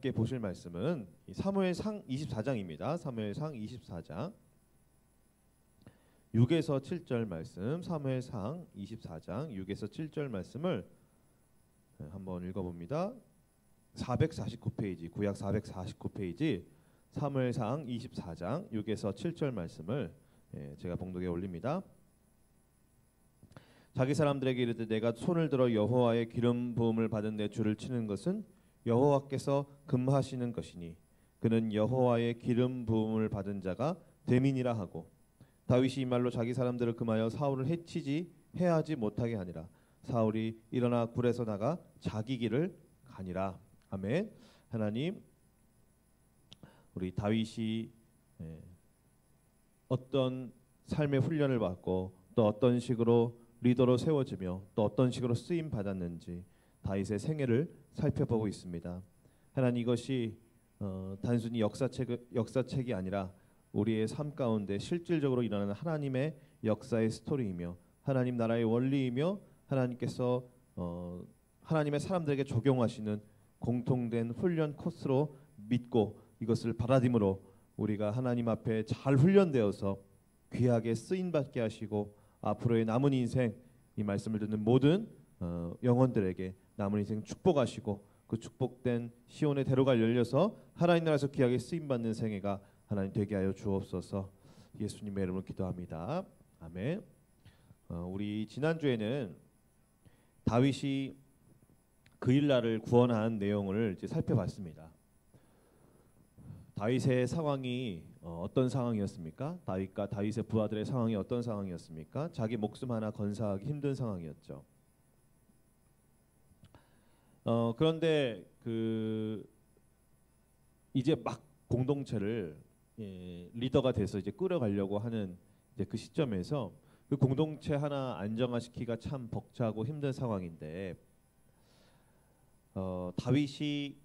함께 보실 말씀은 사무엘상 24장입니다. 사무엘상 24장 6에서 7절 말씀, 사무엘상 24장 6에서 7절 말씀을 한번 읽어봅니다. 449페이지, 구약 449페이지 사무엘상 24장 6에서 7절 말씀을 제가 봉독에 올립니다. 자기 사람들에게 이르되 내가 손을 들어 여호와의 기름 부음을 받은 내 주를 치는 것은 여호와께서 금하시는 것이니 그는 여호와의 기름 부음을 받은 자가 됨이니라 하고, 다윗이 이 말로 자기 사람들을 금하여 사울을 해치지 해하지 못하게 하니라. 사울이 일어나 굴에서 나가 자기 길을 가니라. 아멘. 하나님, 우리 다윗이 어떤 삶의 훈련을 받고 또 어떤 식으로 리더로 세워지며 또 어떤 식으로 쓰임 받았는지 다윗의 생애를 살펴보고 있습니다. 하나님, 이것이 단순히 역사책이 아니라 우리의 삶 가운데 실질적으로 일어나는 하나님의 역사의 스토리이며 하나님 나라의 원리이며 하나님께서 하나님의 사람들에게 적용하시는 공통된 훈련 코스로 믿고 이것을 바라딤으로 우리가 하나님 앞에 잘 훈련되어서 귀하게 쓰임받게 하시고 앞으로의 남은 인생 이 말씀을 듣는 모든 영혼들에게 남은 인생 축복하시고 그 축복된 시온의 대로가 열려서 하나님 나라에서 귀하게 쓰임받는 생애가 하나님 되게 하여 주옵소서. 예수님의 이름으로 기도합니다. 아멘. 우리 지난주에는 다윗이 그일라를 구원한 내용을 이제 살펴봤습니다. 다윗의 상황이 어떤 상황이었습니까? 다윗과 다윗의 부하들의 상황이 어떤 상황이었습니까? 자기 목숨 하나 건사하기 힘든 상황이었죠. 그런데 이제 막 공동체를 리더가 돼서 이제 끌어가려고 하는 이제 그 시점에서 그 공동체 하나 안정화시키기가 참 벅차고 힘든 상황인데 다윗이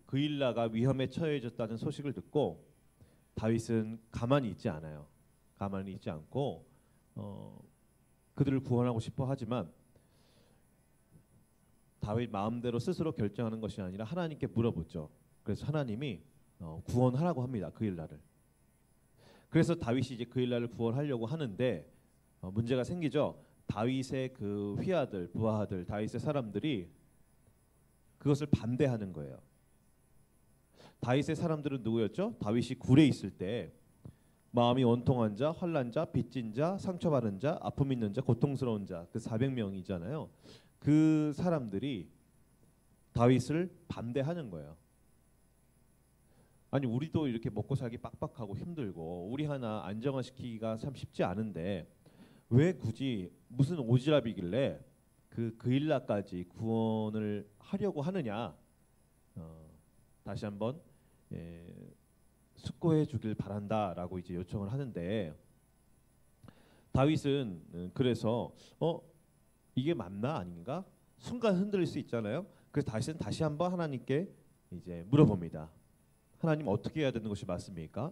그일라가 위험에 처해졌다는 소식을 듣고 다윗은 가만히 있지 않아요. 가만히 있지 않고 그들을 구원하고 싶어 하지만 다윗 마음대로 스스로 결정하는 것이 아니라 하나님께 물어보죠. 그래서 하나님이 구원하라고 합니다. 그일라를. 그래서 다윗이 이제 그일라를 구원하려고 하는데 문제가 생기죠. 다윗의 그 휘하들, 부하들, 다윗의 사람들이 그것을 반대하는 거예요. 다윗의 사람들은 누구였죠? 다윗이 굴에 있을 때 마음이 원통한 자, 환난 자, 빚진 자, 상처받은 자, 아픔 있는 자, 고통스러운 자, 그 400명이잖아요. 그 사람들이 다윗을 반대하는 거예요. 아니, 우리도 이렇게 먹고 살기 빡빡하고 힘들고 우리 하나 안정화시키기가 참 쉽지 않은데 왜 굳이 무슨 오지랖이길래 그일라까지 구원을 하려고 하느냐? 다시 한번 숙고해 주길 바란다라고 이제 요청을 하는데 다윗은 그래서 이게 맞나 아닌가? 순간 흔들릴 수 있잖아요. 그래서 다윗은 다시 한번 하나님께 이제 물어봅니다. 하나님, 어떻게 해야 되는 것이 맞습니까?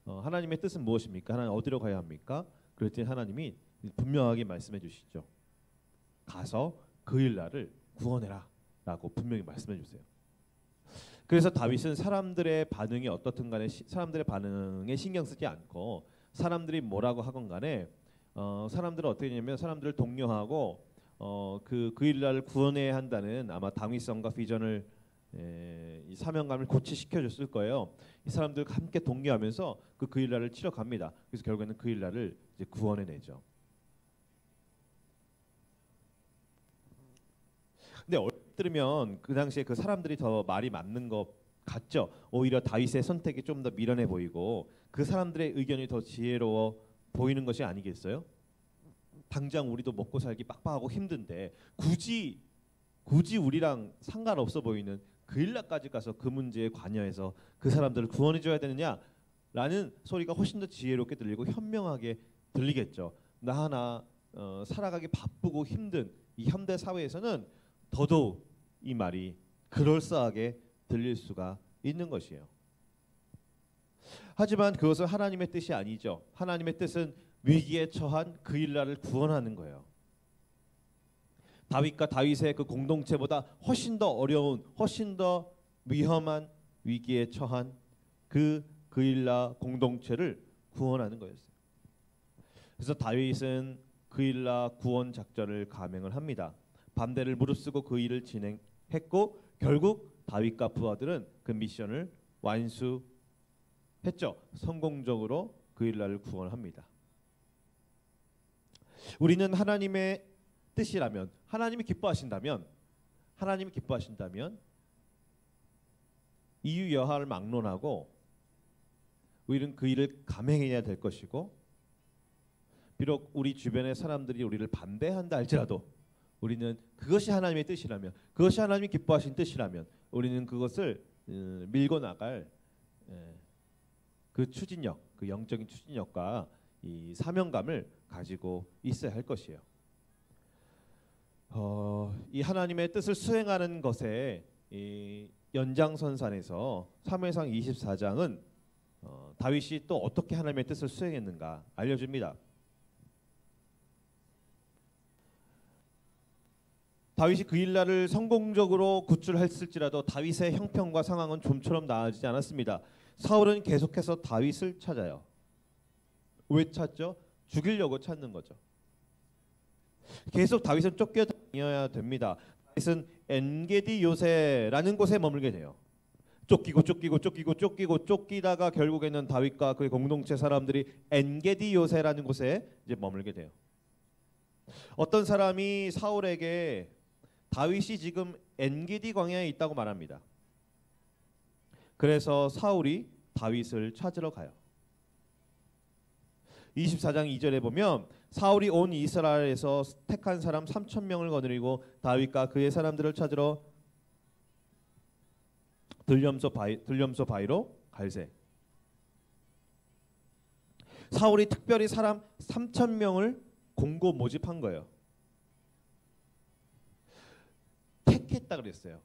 하나님의 뜻은 무엇입니까? 하나님 어디로 가야 합니까? 그랬더니 하나님이 분명하게 말씀해 주시죠. 가서 그일라를 구원해라 라고 분명히 말씀해 주세요. 그래서 다윗은 사람들의 반응이 어떻든 간에 사람들의 반응에 신경 쓰지 않고 사람들이 뭐라고 하건 간에 사람들은 어떻게 했냐면 사람들을 독려하고 그일라를 구원해야 한다는 아마 당위성과 비전을 이 사명감을 고취시켜줬을 거예요. 이 사람들과 함께 독려하면서 그일라를 치러 갑니다. 그래서 결국에는 그일라를 이제 구원해내죠. 근데 얼핏 들으면 그 당시에 그 사람들이 더 말이 맞는 것 같죠. 오히려 다윗의 선택이 좀 더 미련해 보이고 그 사람들의 의견이 더 지혜로워 보이는 것이 아니겠어요? 당장 우리도 먹고 살기 빡빡하고 힘든데 굳이 우리랑 상관없어 보이는 그일라까지 가서 그 문제에 관여해서 그 사람들을 구원해줘야 되느냐라는 소리가 훨씬 더 지혜롭게 들리고 현명하게 들리겠죠. 나 하나 살아가기 바쁘고 힘든 이 현대 사회에서는 더더욱 이 말이 그럴싸하게 들릴 수가 있는 것이에요. 하지만 그것은 하나님의 뜻이 아니죠. 하나님의 뜻은 위기에 처한 그일라를 구원하는 거예요. 다윗과 다윗의 그 공동체보다 훨씬 더 어려운, 훨씬 더 위험한 위기에 처한 그 그일라 공동체를 구원하는 거였어요. 그래서 다윗은 그일라 구원 작전을 감행을 합니다. 반대를 무릅쓰고 그 일을 진행했고 결국 다윗과 부하들은 그 미션을 완수했죠. 성공적으로 그일라를 구원합니다. 우리는 하나님의 뜻이라면, 하나님이 기뻐하신다면 이유 여하를 막론하고 우리는 그 일을 감행해야 될 것이고, 비록 우리 주변의 사람들이 우리를 반대한다 할지라도 우리는 그것이 하나님의 뜻이라면, 그것이 하나님이 기뻐하신 뜻이라면 우리는 그것을 밀고 나갈 그 추진력, 그 영적인 추진력과 이 사명감을 가지고 있어야 할 것이에요. 이 하나님의 뜻을 수행하는 것에 이 연장선상에서 사무엘상 24장은 다윗이 또 어떻게 하나님의 뜻을 수행했는가 알려줍니다. 다윗이 그일라를 성공적으로 구출했을지라도 다윗의 형편과 상황은 좀처럼 나아지지 않았습니다. 사울은 계속해서 다윗을 찾아요. 왜 찾죠? 죽이려고 찾는 거죠. 계속 다윗은 쫓겨다녀야 됩니다. 다윗은 엔게디 요새라는 곳에 머물게 돼요. 쫓기다가 결국에는 다윗과 그의 공동체 사람들이 엔게디 요새라는 곳에 이제 머물게 돼요. 어떤 사람이 사울에게 다윗이 지금 엔게디 광야에 있다고 말합니다. 그래서 사울이 다윗을 찾으러 가요. 24장 2절에 보면 사울이 온 이스라엘에서 택한 사람 3,000명을 거느리고 다윗과 그의 사람들을 찾으러 들렴소 바위로 갈새. 사울이 특별히 사람 3,000명을 공고 모집한 거예요. 택했다 그랬어요.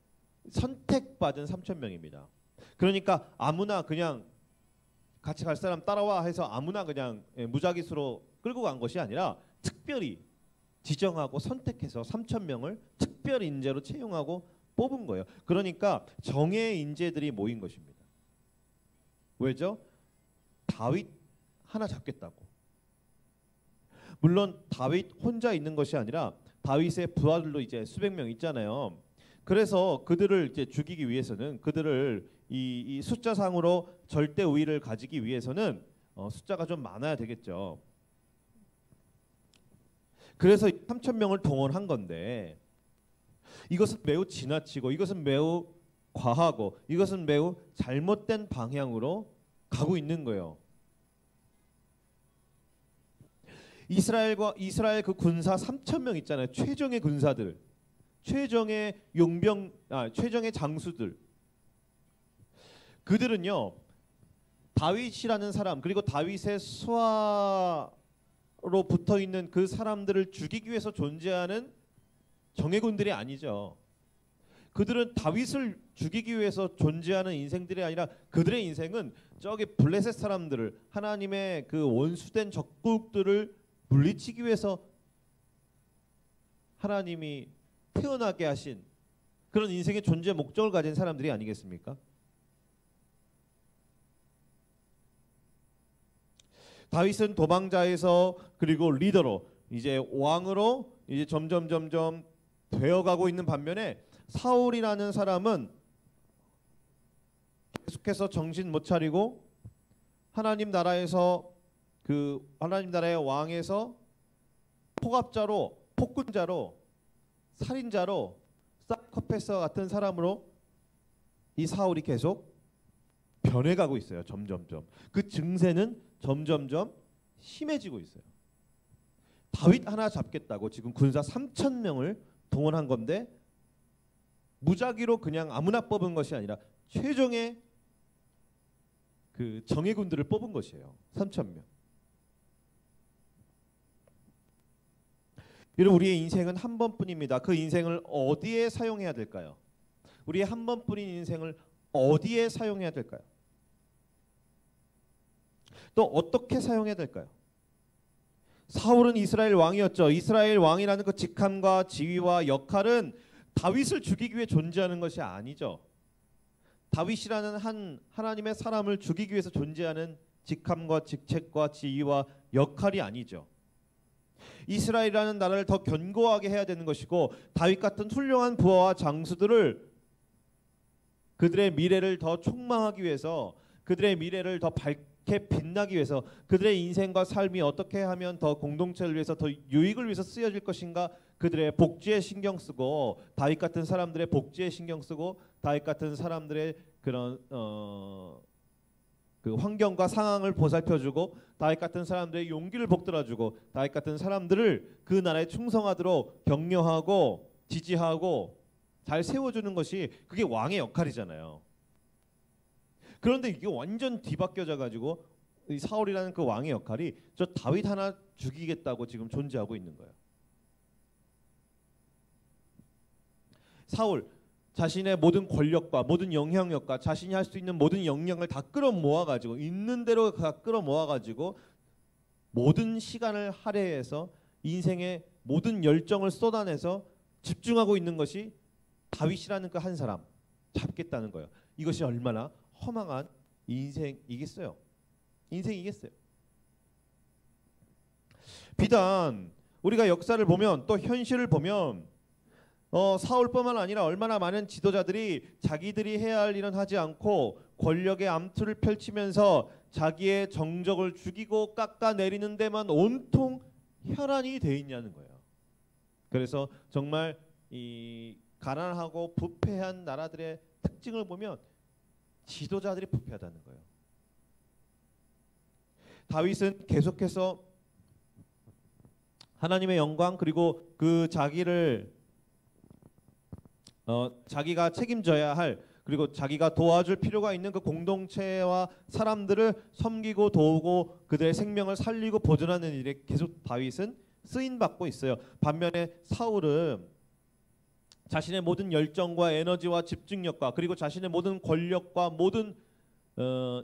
선택받은 3,000명입니다. 그러니까 아무나 그냥 같이 갈 사람 따라와 해서 아무나 그냥 무작위수로 끌고 간 것이 아니라 특별히 지정하고 선택해서 3,000명을 특별 인재로 채용하고 뽑은 거예요. 그러니까 정예 인재들이 모인 것입니다. 왜죠? 다윗 하나 잡겠다고. 물론 다윗 혼자 있는 것이 아니라 다윗의 부하들도 이제 수백 명 있잖아요. 그래서 그들을 이제 죽이기 위해서는, 그들을 이 숫자상으로 절대 우위를 가지기 위해서는 숫자가 좀 많아야 되겠죠. 그래서 3,000명을 동원한 건데, 이것은 매우 지나치고, 이것은 매우 과하고, 이것은 매우 잘못된 방향으로 가고 있는 거예요. 이스라엘 그 군사 3,000명 있잖아요. 최정의 군사들, 최정의 용병, 최정의 장수들. 그들은요, 다윗이라는 사람, 그리고 다윗의 수하로 붙어 있는 그 사람들을 죽이기 위해서 존재하는 정예군들이 아니죠. 그들은 다윗을 죽이기 위해서 존재하는 인생들이 아니라 그들의 인생은 저기 블레셋 사람들을, 하나님의 그 원수된 적국들을 물리치기 위해서 하나님이 태어나게 하신 그런 인생의 존재 목적을 가진 사람들이 아니겠습니까? 다윗은 도망자에서 그리고 리더로 이제 왕으로 이제 점점 되어가고 있는 반면에 사울이라는 사람은 계속해서 정신 못 차리고 하나님 나라에서 그 하나님 나라의 왕에서 포갑자로, 폭군자로, 살인자로, 사이코패스와 같은 사람으로 이 사울이 계속 변해가고 있어요. 점점점. 그 증세는 점점점 심해지고 있어요. 다윗 하나 잡겠다고 지금 군사 3,000명을 동원한 건데, 무작위로 그냥 아무나 뽑은 것이 아니라 최종의 그 정예군들을 뽑은 것이에요. 3,000명. 여러분, 우리의 인생은 한 번뿐입니다. 그 인생을 어디에 사용해야 될까요? 우리의 한 번뿐인 인생을 어디에 사용해야 될까요? 또 어떻게 사용해야 될까요? 사울은 이스라엘 왕이었죠. 이스라엘 왕이라는 그 직함과 지위와 역할은 다윗을 죽이기 위해 존재하는 것이 아니죠. 다윗이라는 한 하나님의 사람을 죽이기 위해서 존재하는 직함과 직책과 지위와 역할이 아니죠. 이스라엘이라는 나라를 더 견고하게 해야 되는 것이고 다윗 같은 훌륭한 부하와 장수들을 그들의 미래를 더 촉망하기 위해서, 그들의 미래를 더 밝게 빛나기 위해서, 그들의 인생과 삶이 어떻게 하면 더 공동체를 위해서 더 유익을 위해서 쓰여질 것인가, 그들의 복지에 신경 쓰고, 다윗 같은 사람들의 복지에 신경 쓰고, 다윗 같은 사람들의 그런 그 환경과 상황을 보살펴주고, 다윗 같은 사람들의 용기를 북돋아주고, 다윗 같은 사람들을 그 나라에 충성하도록 격려하고 지지하고 잘 세워주는 것이 그게 왕의 역할이잖아요. 그런데 이게 완전 뒤바뀌어져 가지고 이 사울이라는 그 왕의 역할이 저 다윗 하나 죽이겠다고 지금 존재하고 있는 거예요. 사울 자신의 모든 권력과 모든 영향력과 자신이 할 수 있는 모든 역량을 다 끌어모아 가지고, 있는 대로 다 끌어모아 가지고 모든 시간을 할애해서 인생의 모든 열정을 쏟아내서 집중하고 있는 것이 다윗이라는 그 한 사람 잡겠다는 거예요. 이것이 얼마나 허망한 인생이겠어요. 인생이겠어요. 비단 우리가 역사를 보면, 또 현실을 보면 사울뿐만 아니라 얼마나 많은 지도자들이 자기들이 해야 할 일은 하지 않고 권력의 암투를 펼치면서 자기의 정적을 죽이고 깎아내리는 데만 온통 혈안이 돼 있냐는 거예요. 그래서 정말 이 가난하고 부패한 나라들의 특징을 보면 지도자들이 부패하다는 거예요. 다윗은 계속해서 하나님의 영광, 그리고 그 자기를 자기가 책임져야 할, 그리고 자기가 도와줄 필요가 있는 그 공동체와 사람들을 섬기고 도우고 그들의 생명을 살리고 보존하는 일에 계속 다윗은 쓰임 받고 있어요. 반면에 사울은 자신의 모든 열정과 에너지와 집중력과, 그리고 자신의 모든 권력과 모든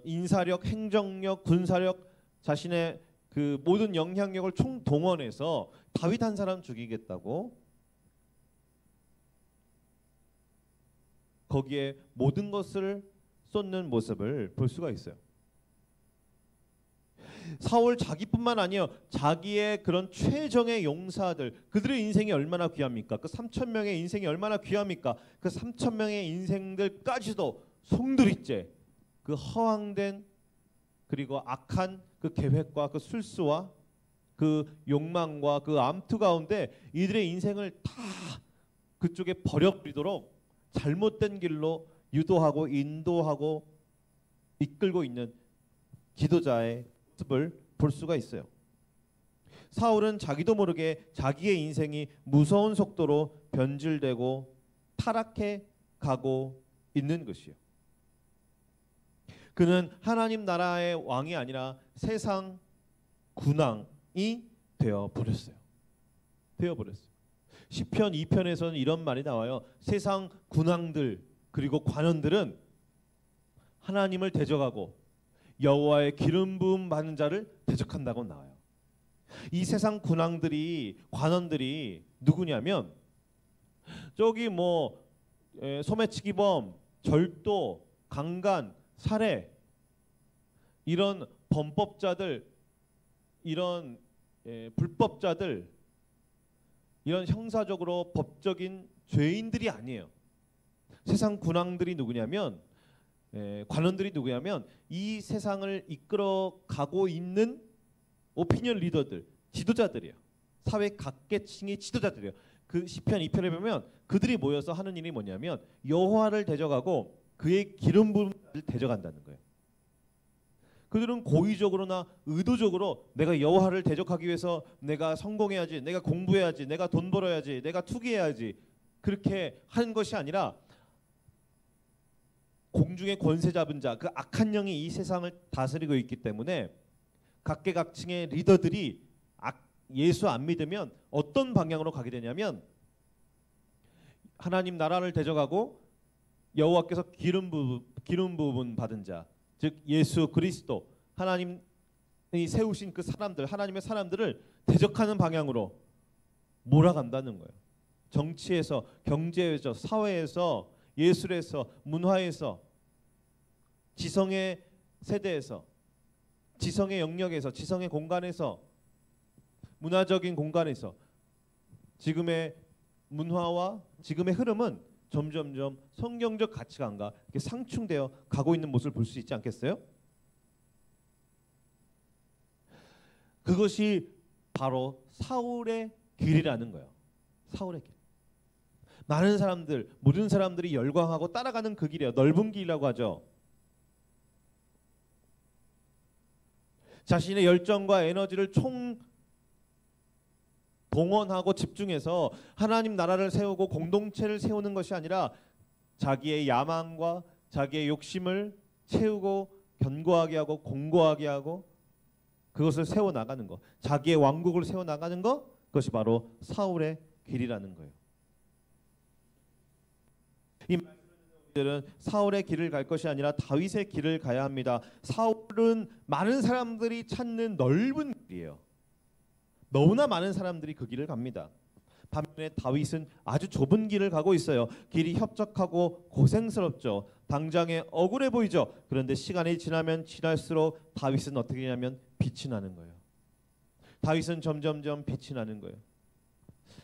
인사력, 행정력, 군사력, 자신의 그 모든 영향력을 총동원해서 다윗 한 사람 죽이겠다고 거기에 모든 것을 쏟는 모습을 볼 수가 있어요. 사울 자기뿐만 아니에요. 자기의 그런 최정의 용사들, 그들의 인생이 얼마나 귀합니까? 그 3,000명의 인생이 얼마나 귀합니까? 그 3,000명의 인생들까지도 송두리째 그 허황된 그리고 악한 그 계획과 그 술수와 그 욕망과 그 암투 가운데 이들의 인생을 다 그쪽에 버려버리도록 잘못된 길로 유도하고 인도하고 이끌고 있는 지도자의 모습을 볼 수가 있어요. 사울은 자기도 모르게 자기의 인생이 무서운 속도로 변질되고 타락해 가고 있는 것이요. 그는 하나님 나라의 왕이 아니라 세상 군왕이 되어 버렸어요. 시편 2편에서는 이런 말이 나와요. 세상 군왕들 그리고 관원들은 하나님을 대적하고 여호와의 기름 부음 받는 자를 대적한다고 나와요. 이 세상 군왕들이, 관원들이 누구냐면 저기 뭐 소매치기범, 절도, 강간, 살해, 이런 범법자들, 이런 불법자들, 이런 형사적으로 법적인 죄인들이 아니에요. 세상 군왕들이 누구냐면, 관원들이 누구냐면 이 세상을 이끌어 가고 있는 오피니언 리더들, 지도자들이에요. 사회 각계층의 지도자들이에요. 그 시편 2편에 보면 그들이 모여서 하는 일이 뭐냐면 여호와를 대적하고 그의 기름 부음을 대적한다는 거예요. 그들은 고의적으로나 의도적으로 내가 여호와를 대적하기 위해서 내가 성공해야지, 내가 공부해야지, 내가 돈 벌어야지, 내가 투기해야지, 그렇게 하는 것이 아니라 공중의 권세 잡은 자, 그 악한 영이 이 세상을 다스리고 있기 때문에 각계각층의 리더들이 예수 안 믿으면 어떤 방향으로 가게 되냐면 하나님 나라를 대적하고 여호와께서 기름 부음 받은 자, 즉 예수 그리스도, 하나님이 세우신 그 사람들, 하나님의 사람들을 대적하는 방향으로 몰아간다는 거예요. 정치에서, 경제에서, 사회에서, 예술에서, 문화에서 지성의 세대에서, 지성의 영역에서, 지성의 공간에서, 문화적인 공간에서 지금의 문화와 지금의 흐름은 점점점 성경적 가치관과 이렇게 상충되어 가고 있는 모습을 볼 수 있지 않겠어요? 그것이 바로 사울의 길이라는 거예요. 사울의 길. 많은 사람들, 모든 사람들이 열광하고 따라가는 그 길이에요. 넓은 길이라고 하죠. 자신의 열정과 에너지를 총 동원하고 집중해서 하나님 나라를 세우고 공동체를 세우는 것이 아니라 자기의 야망과 자기의 욕심을 채우고 견고하게 하고 공고하게 하고 그것을 세워나가는 것, 자기의 왕국을 세워나가는 것, 그것이 바로 사울의 길이라는 거예요. 이 말씀은 사울의 길을 갈 것이 아니라 다윗의 길을 가야 합니다. 사울은 많은 사람들이 찾는 넓은 길이에요. 너무나 많은 사람들이 그 길을 갑니다. 반면에 다윗은 아주 좁은 길을 가고 있어요. 길이 협착하고 고생스럽죠. 당장에 억울해 보이죠. 그런데 시간이 지나면 지날수록 다윗은 어떻게 하냐면 빛이 나는 거예요. 다윗은 점점점 빛이 나는 거예요.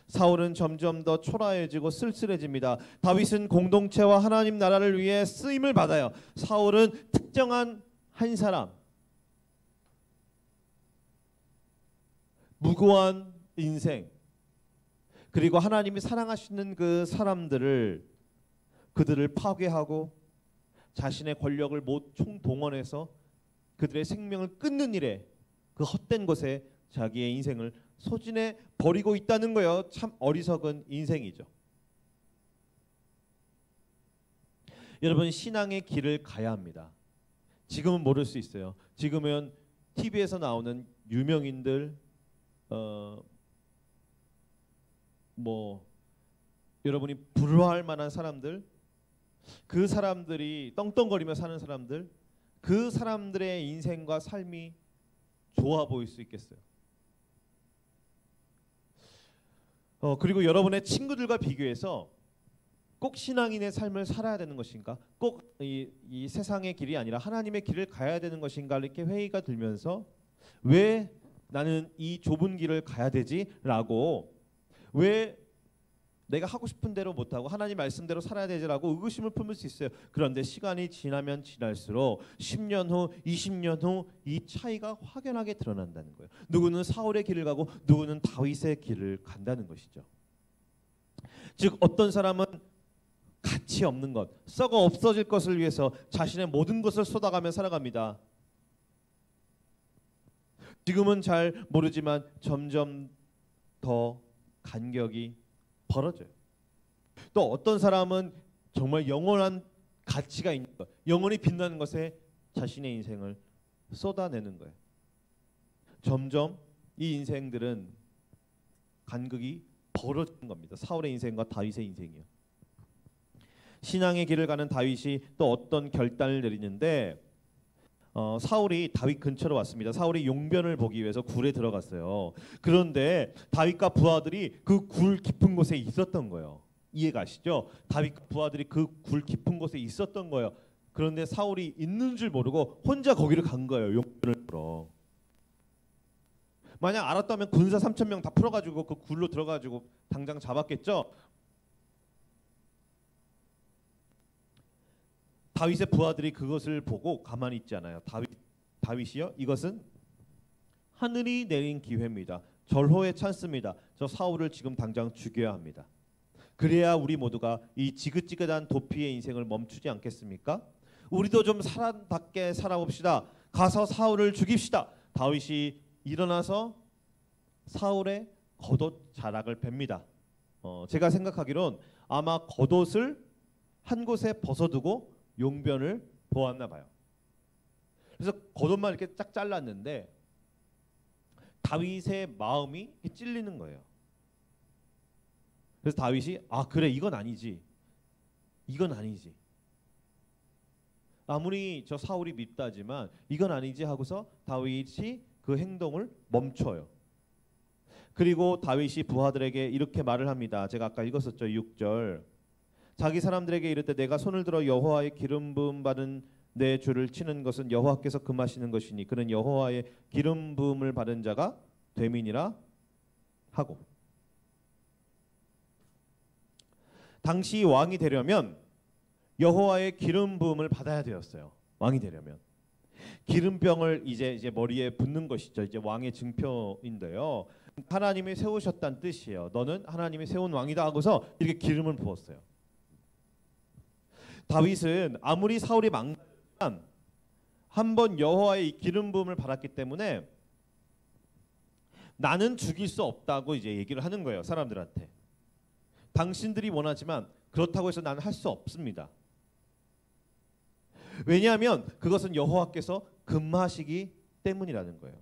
사울은 점점 더 초라해지고 쓸쓸해집니다. 다윗은 공동체와 하나님 나라를 위해 쓰임을 받아요. 사울은 특정한 한 사람, 무고한 인생, 그리고 하나님이 사랑하시는 그 사람들을, 그들을 파괴하고 자신의 권력을 총동원해서 그들의 생명을 끊는 일에, 그 헛된 것에 자기의 인생을 소진해 버리고 있다는 거예요. 참 어리석은 인생이죠. 여러분, 신앙의 길을 가야 합니다. 지금은 모를 수 있어요. 지금은 TV에서 나오는 유명인들, 여러분이 부러워할 만한 사람들, 그 사람들이 떵떵거리며 사는 사람들, 그 사람들의 인생과 삶이 좋아 보일 수 있겠어요. 그리고 여러분의 친구들과 비교해서 꼭 신앙인의 삶을 살아야 되는 것인가, 꼭 이 세상의 길이 아니라 하나님의 길을 가야 되는 것인가, 이렇게 회의가 들면서 왜 나는 이 좁은 길을 가야 되지? 라고, 왜 내가 하고 싶은 대로 못하고 하나님 말씀대로 살아야 되지라고 의구심을 품을 수 있어요. 그런데 시간이 지나면 지날수록 10년 후, 20년 후 이 차이가 확연하게 드러난다는 거예요. 누구는 사울의 길을 가고 누구는 다윗의 길을 간다는 것이죠. 즉 어떤 사람은 가치 없는 것, 썩어 없어질 것을 위해서 자신의 모든 것을 쏟아가며 살아갑니다. 지금은 잘 모르지만 점점 더 간격이 벌어져요. 또 어떤 사람은 정말 영원한 가치가 있는 것, 영원히 빛나는 것에 자신의 인생을 쏟아내는 거예요. 점점 이 인생들은 간극이 벌어지는 겁니다. 사울의 인생과 다윗의 인생이요. 신앙의 길을 가는 다윗이 또 어떤 결단을 내리는데, 사울이 다윗 근처로 왔습니다. 사울이 용변을 보기 위해서 굴에 들어갔어요. 그런데 다윗과 부하들이 그 굴 깊은 곳에 있었던 거예요. 이해가시죠? 다윗과 부하들이 그 굴 깊은 곳에 있었던 거예요. 그런데 사울이 있는 줄 모르고 혼자 거기를 간 거예요. 용변을 보러. 만약 알았다면 군사 3,000명 다 풀어가지고 그 굴로 들어가지고 당장 잡았겠죠? 다윗의 부하들이 그것을 보고 가만히 있지 않아요. 다윗이요? 이것은 하늘이 내린 기회입니다. 절호의 찬스입니다. 저 사울을 지금 당장 죽여야 합니다. 그래야 우리 모두가 이 지긋지긋한 도피의 인생을 멈추지 않겠습니까? 우리도 좀 사람답게 살아봅시다. 가서 사울을 죽입시다. 다윗이 일어나서 사울의 겉옷 자락을 뺍니다. 제가 생각하기론 아마 겉옷을 한 곳에 벗어두고 용변을 보았나 봐요. 그래서 겉옷만 이렇게 쫙 잘랐는데 다윗의 마음이 찔리는 거예요. 그래서 다윗이 그래, 이건 아니지. 이건 아니지. 아무리 저 사울이 밉다지만 이건 아니지 하고서 다윗이 그 행동을 멈춰요. 그리고 다윗이 부하들에게 이렇게 말을 합니다. 제가 아까 읽었었죠. 6절. 자기 사람들에게 이르되 내가 손을 들어 여호와의 기름 부음 받은 내 줄을 치는 것은 여호와께서 금하시는 것이니 그는 여호와의 기름 부음을 받은 자가 됨이니라 하고. 당시 왕이 되려면 여호와의 기름 부음을 받아야 되었어요. 왕이 되려면 기름병을 이제 머리에 붓는 것이죠. 이제 왕의 증표인데요. 하나님이 세우셨다는 뜻이에요. 너는 하나님이 세운 왕이다 하고서 이렇게 기름을 부었어요. 다윗은 아무리 사울이 망가졌지만 한번 여호와의 기름 부음을 받았기 때문에 나는 죽일 수 없다고 이제 얘기를 하는 거예요. 사람들한테. 당신들이 원하지만 그렇다고 해서 나는 할 수 없습니다. 왜냐하면 그것은 여호와께서 금하시기 때문이라는 거예요.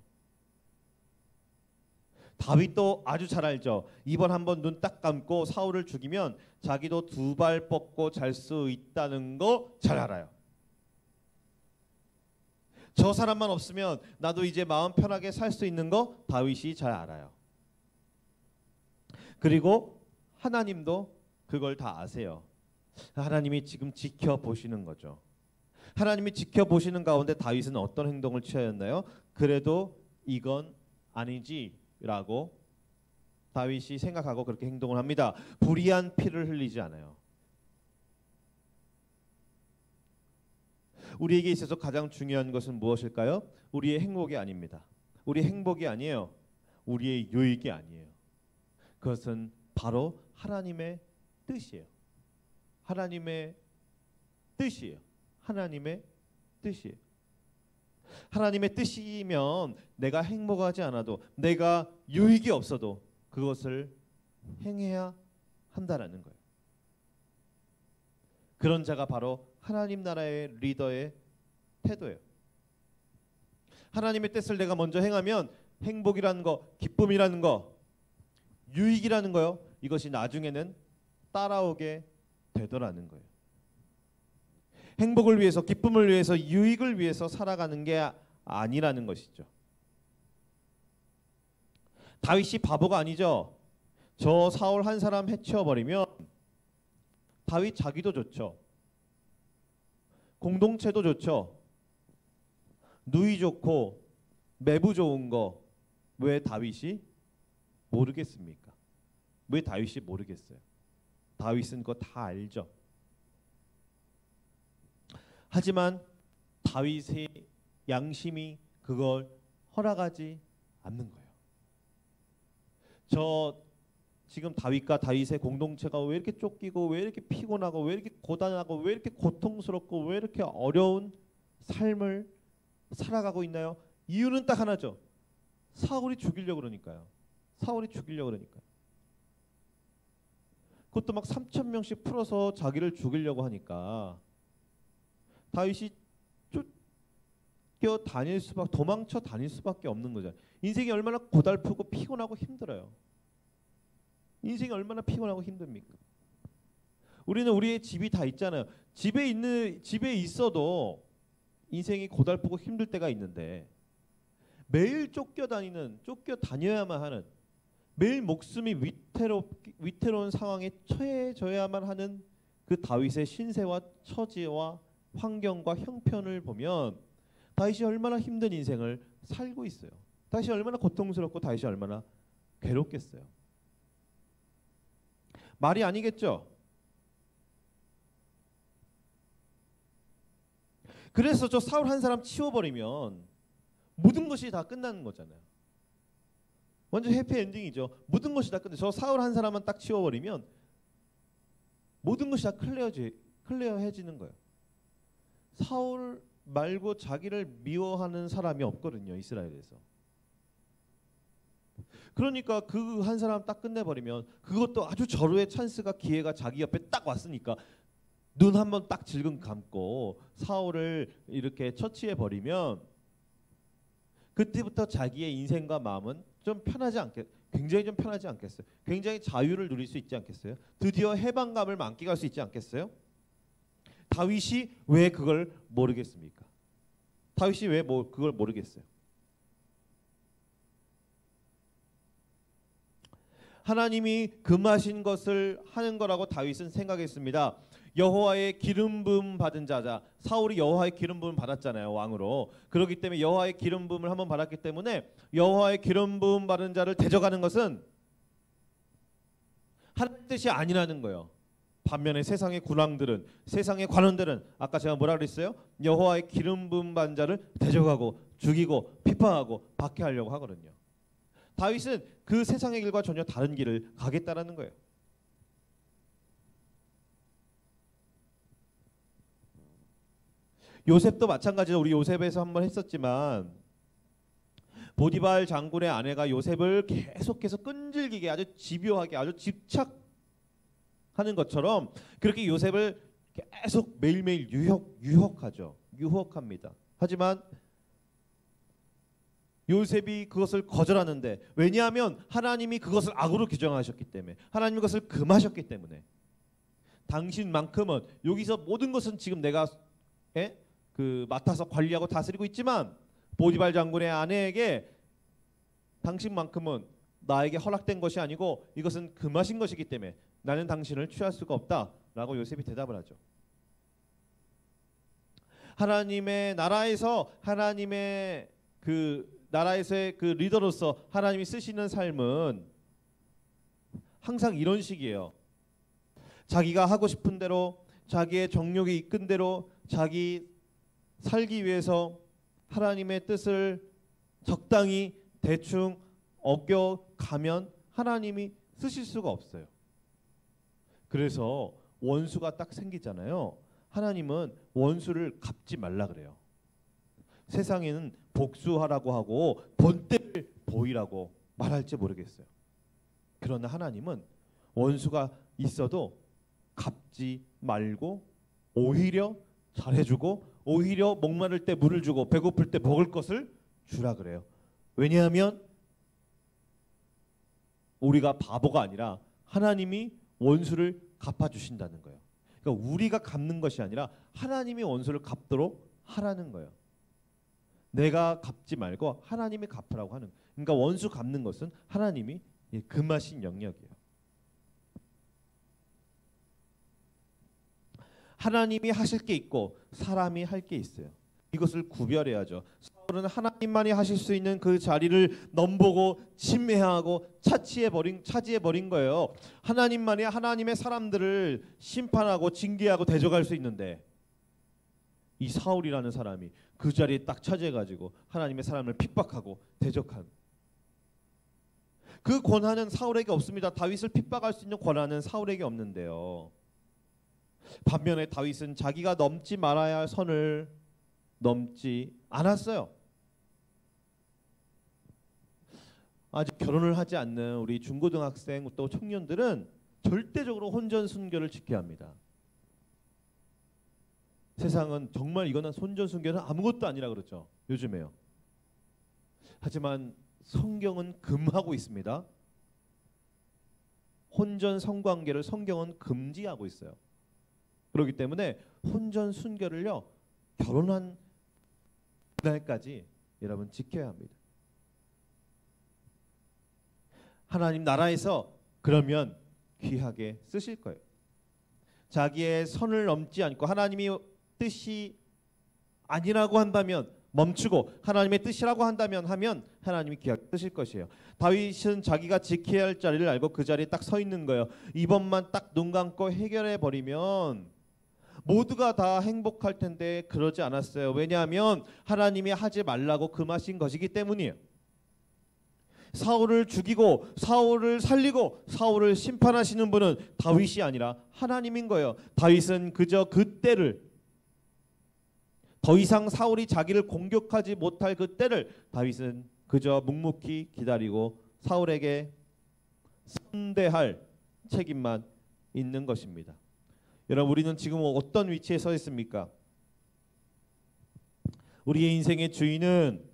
다윗도 아주 잘 알죠. 이번 한번 눈 딱 감고 사울을 죽이면 자기도 두 발 뻗고 잘 수 있다는 거 잘 알아요. 저 사람만 없으면 나도 이제 마음 편하게 살 수 있는 거 다윗이 잘 알아요. 그리고 하나님도 그걸 다 아세요. 하나님이 지금 지켜보시는 거죠. 하나님이 지켜보시는 가운데 다윗은 어떤 행동을 취하였나요? 그래도 이건 아니지라고 다윗이 생각하고 그렇게 행동을 합니다. 불의한 피를 흘리지 않아요. 우리에게 있어서 가장 중요한 것은 무엇일까요? 우리의 행복이 아닙니다. 우리의 행복이 아니에요. 우리의 유익이 아니에요. 그것은 바로 하나님의 뜻이에요. 하나님의 뜻이에요. 하나님의 뜻이에요. 하나님의 뜻이면 내가 행복하지 않아도 내가 유익이 없어도 그것을 행해야 한다라는 거예요. 그런 자가 바로 하나님 나라의 리더의 태도예요. 하나님의 뜻을 내가 먼저 행하면 행복이라는 거, 기쁨이라는 거, 유익이라는 거요. 이것이 나중에는 따라오게 되더라는 거예요. 행복을 위해서, 기쁨을 위해서, 유익을 위해서 살아가는 게 아니라는 것이죠. 다윗이 바보가 아니죠. 저 사울 한 사람 해치워버리면 다윗 자기도 좋죠. 공동체도 좋죠. 누이 좋고 매부 좋은 거 왜 다윗이 모르겠습니까? 왜 다윗이 모르겠어요? 다윗은 그거 다 알죠. 하지만 다윗의 양심이 그걸 허락하지 않는 거예요. 저 지금 다윗과 다윗의 공동체가 왜 이렇게 쫓기고 왜 이렇게 피곤하고 왜 이렇게 고단하고 왜 이렇게 고통스럽고 왜 이렇게 어려운 삶을 살아가고 있나요? 이유는 딱 하나죠. 사울이 죽이려고 그러니까요. 사울이 죽이려고 그러니까요. 그것도 막 3,000명씩 풀어서 자기를 죽이려고 하니까 다윗이 쫓겨 다닐 수밖에, 도망쳐 다닐 수밖에 없는 거죠. 인생이 얼마나 고달프고 피곤하고 힘들어요. 인생이 얼마나 피곤하고 힘듭니까? 우리는 우리의 집이 다 있잖아요. 집에 있어도 인생이 고달프고 힘들 때가 있는데 매일 쫓겨 다녀야만 하는, 매일 목숨이 위태로운 상황에 처해져야만 하는 그 다윗의 신세와 처지와 환경과 형편을 보면 다윗이 얼마나 힘든 인생을 살고 있어요. 다윗이 얼마나 고통스럽고 다윗이 얼마나 괴롭겠어요. 말이 아니겠죠. 그래서 저 사울 한 사람 치워버리면 모든 것이 다 끝나는 거잖아요. 완전 해피엔딩이죠. 모든 것이 다 끝나. 저 사울 한 사람만 딱 치워버리면 모든 것이 다 클리어해지는 거예요. 사울 말고 자기를 미워하는 사람이 없거든요, 이스라엘에서. 그러니까 그 한 사람 딱 끝내버리면, 그것도 아주 절호의 찬스가, 기회가 자기 옆에 딱 왔으니까 눈 한번 딱 질끈 감고 사울을 이렇게 처치해버리면 그때부터 자기의 인생과 마음은 좀 굉장히 좀 편하지 않겠어요? 굉장히 자유를 누릴 수 있지 않겠어요? 드디어 해방감을 만끽할 수 있지 않겠어요? 다윗이 왜 그걸 모르겠습니까? 다윗이 왜 그걸 모르겠어요? 하나님이 금하신 것을 하는 거라고 다윗은 생각했습니다. 여호와의 기름 부음 받은 자자. 사울이 여호와의 기름 부음 받았잖아요, 왕으로. 그렇기 때문에 여호와의 기름 부음을 한번 받았기 때문에 여호와의 기름 부음 받은 자를 대적하는 것은 하나님 뜻이 아니라는 거예요. 반면에 세상의 군왕들은, 세상의 관원들은 아까 제가 뭐라 그랬어요? 여호와의 기름 부음 받은 자를 대적하고 죽이고 비판하고 박해하려고 하거든요. 다윗은 그 세상의 길과 전혀 다른 길을 가겠다라는 거예요. 요셉도 마찬가지로 우리 요셉에서 한번 했었지만 보디발 장군의 아내가 요셉을 계속해서 끈질기게 아주 집요하게 아주 집착하는 것처럼 그렇게 요셉을 계속 매일매일 유혹하죠. 유혹합니다. 하지만 요셉이 그것을 거절하는데, 왜냐하면 하나님이 그것을 악으로 규정하셨기 때문에, 하나님이 그것을 금하셨기 때문에, 당신만큼은 여기서 모든 것은 지금 내가 맡아서 관리하고 다스리고 있지만 보디발 장군의 아내에게 당신만큼은 나에게 허락된 것이 아니고 이것은 금하신 것이기 때문에 나는 당신을 취할 수가 없다라고 요셉이 대답을 하죠. 하나님의 나라에서 하나님의 나라에서의 그 리더로서 하나님이 쓰시는 삶은 항상 이런 식이에요. 자기가 하고 싶은 대로, 자기의 정욕이 이끈 대로 자기 살기 위해서 하나님의 뜻을 적당히 대충 어겨가면 하나님이 쓰실 수가 없어요. 그래서 원수가 딱 생기잖아요. 하나님은 원수를 갚지 말라 그래요. 세상에는 복수하라고 하고 본때를 보이라고 말할지 모르겠어요. 그러나 하나님은 원수가 있어도 갚지 말고 오히려 잘해주고 오히려 목마를 때 물을 주고 배고플 때 먹을 것을 주라 그래요. 왜냐하면 우리가 바보가 아니라 하나님이 원수를 갚아주신다는 거예요. 그러니까 우리가 갚는 것이 아니라 하나님이 원수를 갚도록 하라는 거예요. 내가 갚지 말고 하나님이 갚으라고 하는 거예요. 그러니까 원수 갚는 것은 하나님이 금하신 영역이에요. 하나님이 하실 게 있고 사람이 할 게 있어요. 이것을 구별해야죠. 사울은 하나님만이 하실 수 있는 그 자리를 넘보고 침해하고 차지해버린 거예요. 하나님만이 하나님의 사람들을 심판하고 징계하고 대적할 수 있는데 이 사울이라는 사람이 그 자리에 딱 차지해가지고 하나님의 사람을 핍박하고 대적한 그 권한은 사울에게 없습니다. 다윗을 핍박할 수 있는 권한은 사울에게 없는데요. 반면에 다윗은 자기가 넘지 말아야 할 선을 넘지 않았어요. 아직 결혼을 하지 않는 우리 중고등학생 또 청년들은 절대적으로 혼전순결을 지켜야 합니다. 세상은 정말 이거는 혼전순결은 아무것도 아니라 그렇죠. 요즘에요. 하지만 성경은 금하고 있습니다. 혼전 성관계를 성경은 금지하고 있어요. 그렇기 때문에 혼전 순결을요 결혼한 그날까지 여러분 지켜야 합니다. 하나님 나라에서 그러면 귀하게 쓰실 거예요. 자기의 선을 넘지 않고 하나님이 뜻이 아니라고 한다면 멈추고 하나님의 뜻이라고 한다면 하면 하나님이 귀하게 쓰실 것이에요. 다윗은 자기가 지켜야 할 자리를 알고 그 자리에 딱 서 있는 거예요. 이번만 딱 눈 감고 해결해 버리면 모두가 다 행복할 텐데 그러지 않았어요. 왜냐하면 하나님이 하지 말라고 금하신 것이기 때문이에요. 사울을 죽이고 사울을 살리고 사울을 심판하시는 분은 다윗이 아니라 하나님인 거예요. 다윗은 그저 그 때를 더 이상 사울이 자기를 공격하지 못할 그 때를 다윗은 그저 묵묵히 기다리고 사울에게 선대할 책임만 있는 것입니다. 여러분 우리는 지금 어떤 위치에 서 있습니까? 우리의 인생의 주인은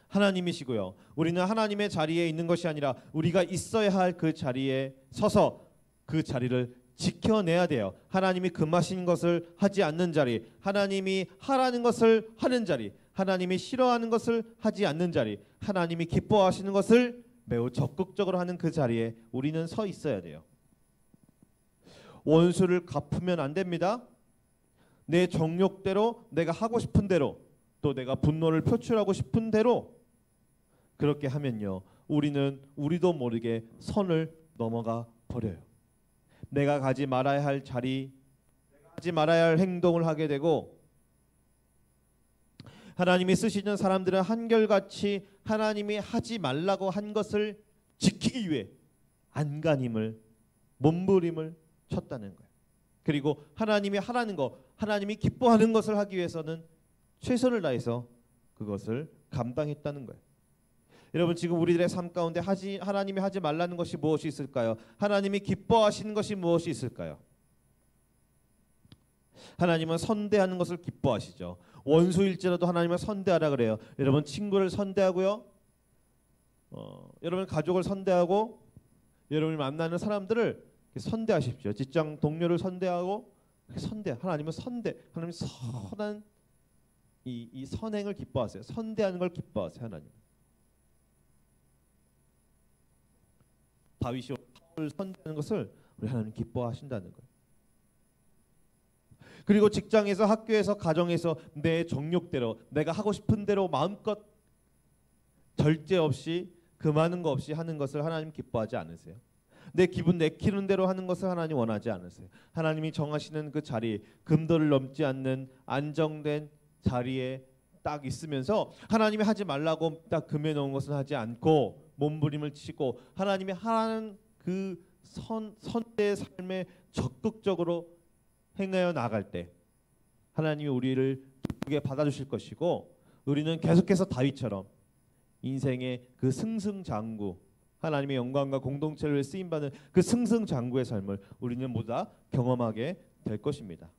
하나님이시고요. 우리는 하나님의 자리에 있는 것이 아니라 우리가 있어야 할 그 자리에 서서 그 자리를 지켜내야 돼요. 하나님이 금하신 것을 하지 않는 자리, 하나님이 하라는 것을 하는 자리, 하나님이 싫어하는 것을 하지 않는 자리, 하나님이 기뻐하시는 것을 매우 적극적으로 하는 그 자리에 우리는 서 있어야 돼요. 원수를 갚으면 안 됩니다. 내 정욕대로, 내가 하고 싶은 대로, 또 내가 분노를 표출하고 싶은 대로 그렇게 하면요, 우리도 모르게 선을 넘어가 버려요. 내가 가지 말아야 할 자리, 내가 하지 말아야 할 행동을 하게 되고, 하나님이 쓰시는 사람들은 한결같이 하나님이 하지 말라고 한 것을 지키기 위해 안간힘을, 몸부림을 쳤다는 거예요. 그리고 하나님이 하라는 거, 하나님이 기뻐하는 것을 하기 위해서는 최선을 다해서 그것을 감당했다는 거예요. 여러분, 지금 우리들의 삶 가운데 하나님이 하지 말라는 것이 무엇이 있을까요? 하나님이 기뻐하시는 것이 무엇이 있을까요? 하나님은 선대하는 것을 기뻐하시죠. 원수일지라도 하나님은 선대하라 그래요. 여러분, 친구를 선대하고요, 여러분 가족을 선대하고, 여러분이 만나는 사람들을 선대하십시오. 직장 동료를 선대하고, 하나님은 하나님 선한 이 선행을 기뻐하세요. 선대하는 걸 기뻐하세요. 하나님. 다윗이 사울을 선대하는 것을 우리 하나님 기뻐하신다는 거예요. 그리고 직장에서, 학교에서, 가정에서 내 정욕대로, 내가 하고 싶은 대로 마음껏 절제 없이, 금하는 거 없이 하는 것을 하나님 기뻐하지 않으세요. 내 기분 내키는 대로 하는 것을 하나님 원하지 않으세요. 하나님이 정하시는 그 자리, 금도를 넘지 않는 안정된 자리에 딱 있으면서 하나님이 하지 말라고 딱 금해 놓은 것은 하지 않고 몸부림을 치고 하나님이 하라는 그 선대의 삶에 적극적으로 행하여 나갈 때 하나님이 우리를 기쁘게 받아주실 것이고, 우리는 계속해서 다윗처럼 인생의 그 승승장구, 하나님의 영광과 공동체를 쓰임받는 그 승승장구의 삶을 우리는 모두 다 경험하게 될 것입니다.